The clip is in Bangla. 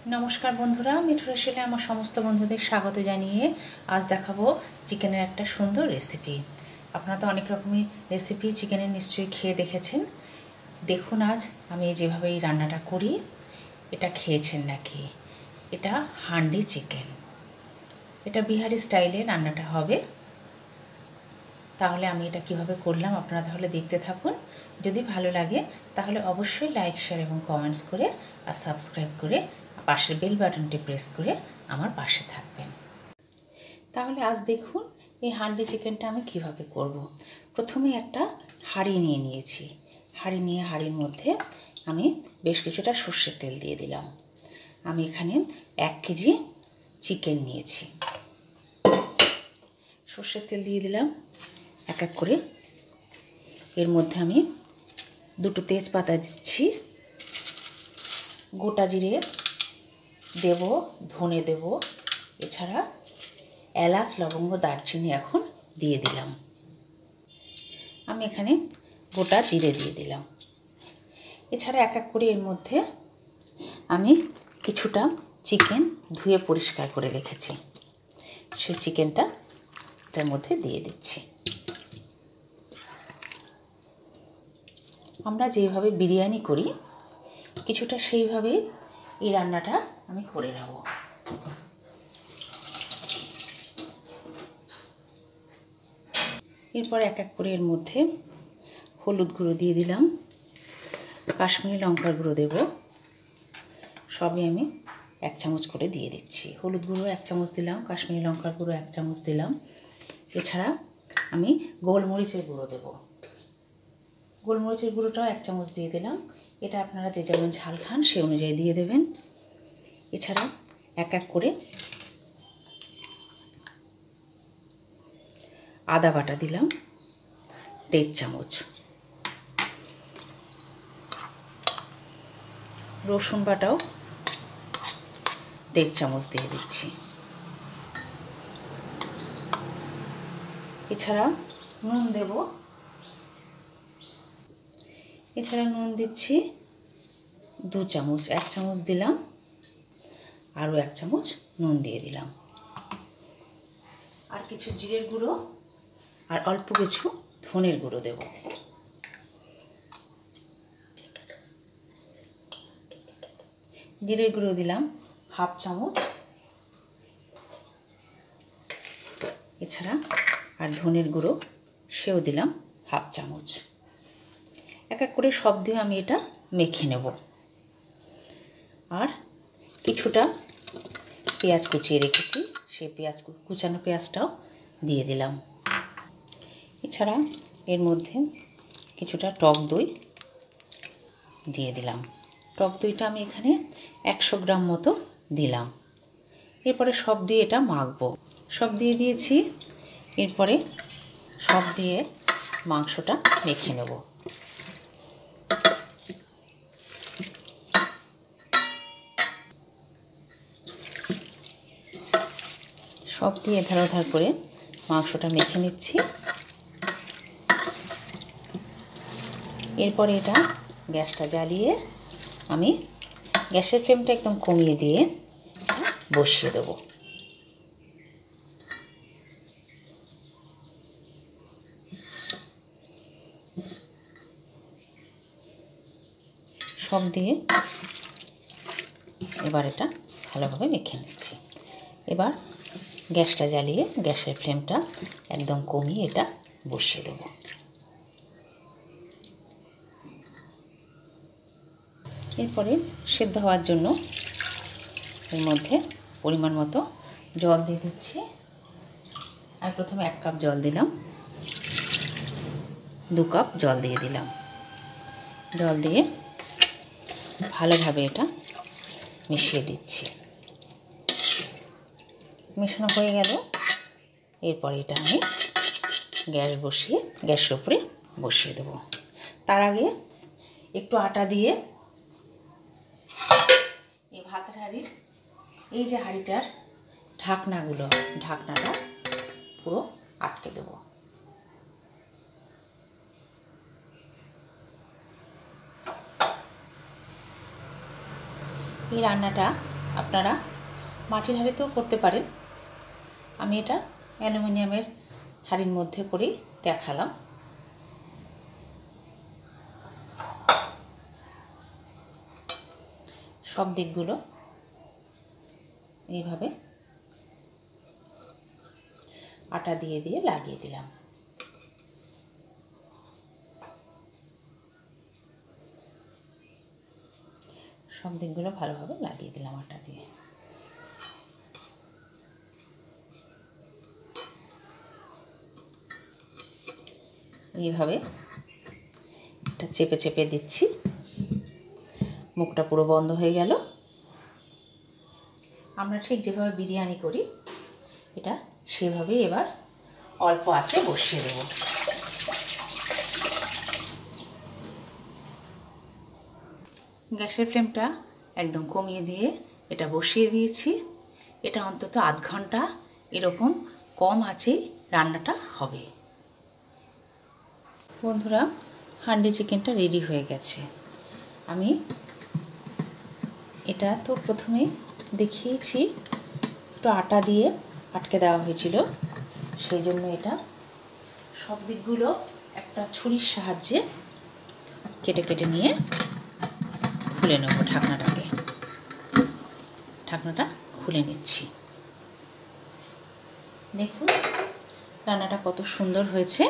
नमस्कार बंधुरा मिठू रेसिले आमार समस्त बंधुदेर स्वागत जानिए आज देखाबो चिकेनेर एकटा सुंदर रेसिपि। आपनारा तो अनेक रकमेर रेसिपि चिकेनेर निश्चयई खेये देखेछेन। देखुन आज आमि जेभाবে এই রান্নাটা করি এটা খেয়েছেন নাকি। এটা হান্ডি চিকেন, এটা বিহারি স্টাইলে রান্নাটা হবে। তাহলে আমি এটা কিভাবে করলাম আপনারা তাহলে দেখতে থাকুন। যদি ভালো লাগে তাহলে অবশ্যই লাইক শেয়ার এবং কমেন্টস করে আর সাবস্ক্রাইব করে পাশের বেল বাটনটি প্রেস করে আমার পাশে থাকবেন। তাহলে আজ দেখুন এই হান্ডি চিকেনটা আমি কিভাবে করব। প্রথমে একটা হাঁড়ি নিয়ে নিয়েছি। হাঁড়ি নিয়ে হাঁড়ির মধ্যে আমি বেশ কিছুটা সরষের তেল দিয়ে দিলাম। আমি এখানে 1 কেজি চিকেন নিয়েছি। সরষের তেল দিয়ে দিলাম এক এক করে। এর মধ্যে আমি দুটো তেজপাতা দিচ্ছি, গোটা জিরে দেব, ধনে দেব, এছাড়া এলাচ লবঙ্গ দারচিনি এখন দিয়ে দিলাম। আমি এখানে গোটা জিরে দিয়ে দিলাম। এছাড়া এক এক করে এর মধ্যে আমি কিছুটা চিকেন ধুয়ে পরিষ্কার করে রেখেছি, সেই চিকেনটা এটার মধ্যে দিয়ে দিচ্ছি। আমরা যেভাবে বিরিয়ানি করি কিছুটা সেইভাবেই এই রান্নাটা আমি করে নেব। এরপর এক এক করে এর মধ্যে হলুদ গুঁড়ো দিয়ে দিলাম, কাশ্মীরি লঙ্কার গুঁড়ো দেব, সবই আমি 1 চামচ করে দিয়ে দিচ্ছি। হলুদ গুঁড়ো 1 চামচ দিলাম, কাশ্মীরি লঙ্কার গুঁড়ো 1 চামচ দিলাম। এছাড়া আমি গোলমরিচের গুঁড়ো দেব, গোলমরিচের গুঁড়োটাও 1 চামচ দিয়ে দিলাম। এটা আপনারা যে যেমন ঝাল খান সে অনুযায়ী দিয়ে দেবেন। এছাড়া এক এক করে আদা বাটা দিলাম 1.5 চামচ, রসুন বাটাও 1.5 চামচ দিয়ে দিচ্ছি। এছাড়া নুন দেব, এছাড়া নুন দিচ্ছি 2 চামচ, 1 চামচ দিলাম, আরও 1 চামচ নুন দিয়ে দিলাম। আর কিছু জিরের গুঁড়ো আর অল্প কিছু ধনের গুঁড়ো দেব। জিরের গুঁড়ো দিলাম 1/2 চামচ, এছাড়া আর ধনের গুঁড়ো সেও দিলাম 1/2 চামচ। এক এক করে সব দিয়ে আমি এটা মেখে নেব। আর কিছুটা পেঁয়াজ কুচিয়ে রেখেছি, সেই কুচানো পেঁয়াজটাও দিয়ে দিলাম। এছাড়া এর মধ্যে কিছুটা টক দই দিয়ে দিলাম। টক দইটা আমি এখানে 100 গ্রাম মতো দিলাম। এরপরে সব দিয়ে এটা মাখবো। সব দিয়ে দিয়েছি, এরপরে সব দিয়ে মাংসটা মেখে নেব। সব দিয়ে এধার ওধার করে মাংসটা মেখে নিচ্ছি। এরপরে এটা গ্যাসটা জ্বালিয়ে আমি গ্যাসের ফ্লেমটা একদম কমিয়ে দিয়ে বসিয়ে দেব। সব দিয়ে এবার এটা ভালোভাবে মেখে নিচ্ছি। এবার গ্যাসটা জ্বালিয়ে গ্যাসের ফ্লেমটা একদম কমিয়ে এটা বসিয়ে দেব। এরপরে সেদ্ধ হওয়ার জন্য এর মধ্যে পরিমাণ মতো জল দিয়ে দিচ্ছি। আর প্রথমে 1 কাপ জল দিলাম, 2 কাপ জল দিয়ে দিলাম। জল দিয়ে ভালোভাবে এটা মিশিয়ে দিচ্ছি। মেশানো হয়ে গেল। এরপরে এটা আমি গ্যাসের উপরে বসিয়ে দেব। তার আগে একটু আটা দিয়ে এই ভাতের হাঁড়ির এই যে হাঁড়িটার ঢাকনাটা পুরো আটকে দেব। এই রান্নাটা আপনারা মাটির হাঁড়িতেও করতে পারেন। আমি এটা অ্যালুমিনিয়ামের হাঁড়ির মধ্যে করেই দেখালাম। সব দিকগুলো এইভাবে আটা দিয়ে দিয়ে লাগিয়ে দিলাম। সব দিকগুলো ভালোভাবে লাগিয়ে দিলাম আটা দিয়ে। এইভাবে এটা চেপে চেপে দিচ্ছি, মুখটা পুরো বন্ধ হয়ে গেল। আমরা ঠিক যেভাবে বিরিয়ানি করি এটা সেভাবেই এবার অল্প আঁচে বসিয়ে দেব। গ্যাসের ফ্লেমটা একদম কমিয়ে দিয়ে এটা বসিয়ে দিয়েছি। এটা অন্তত আধ ঘন্টা এরকম কম আঁচেই রান্নাটা হবে। বন্ধুরা, হান্ডি চিকেনটা রেডি হয়ে গেছে। আমি এটা তো প্রথমেই দেখিয়েছি, একটু আটা দিয়ে আটকে দেওয়া হয়েছিল, সেই জন্য এটা সব দিকগুলো একটা ছুরির সাহায্যে কেটে কেটে নিয়ে খুলে নেব। ঢাকনাটা খুলে নিচ্ছি। দেখুন রান্নাটা কত সুন্দর হয়েছে।